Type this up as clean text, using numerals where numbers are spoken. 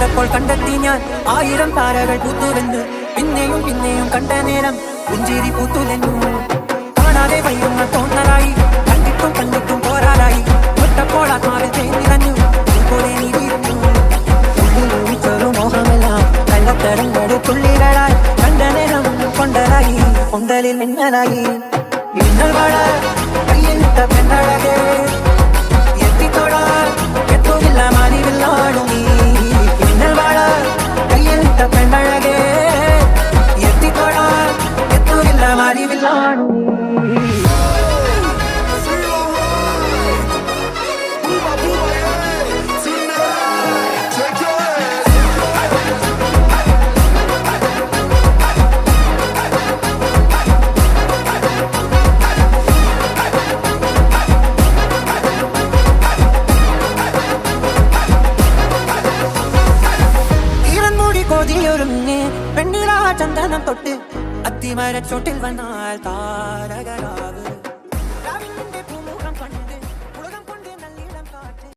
കണ്ടപ്പോൾ കണ്ടെത്തി ഞാൻ 1000 താരകൾ പൂത്തുവെന്ന്. പിന്നെയും പിന്നെയും കണ്ട നേരം പുഞ്ചിരി പൂത്തുലെന്നു. കാണാതെ വയ്യുന്ന തോന്നലായി, കണ്ടിട്ടും കണ്ടിട്ടും പോരാലായി. തൊട്ടപ്പോൾ ആത്മാവിൽ തേനിറഞ്ഞു, പോലെ നീ വീഴുന്നു. ചെറു മോഹമെല്ലാം കള്ളത്തരങ്ങളുടെ തുള്ളികളായി. കണ്ട നേരം കൊണ്ടലായി, കൊണ്ടലിൽ മിന്നലായി. മിന്നൽ വാഴ കയ്യിലിട്ട പെണ്ണഴകേ, എത്തിത്തോടാൻ എത്തുകില്ല മാലിവില്ലാണു നീ. മിന്നൽ വാഴ കയ്യിലിട്ട പെണ്ണഴകേ, എത്തിത്തോടാൻ എത്തുകില്ല മാലിവില്ലാണു നീ. കൊതിയൊരുങ്ങി പെണ്ണിലാ ചന്ദനം തൊട്ട് അത്തിമരച്ചോട്ടിൽ വന്നാൽ താരകരാവ്.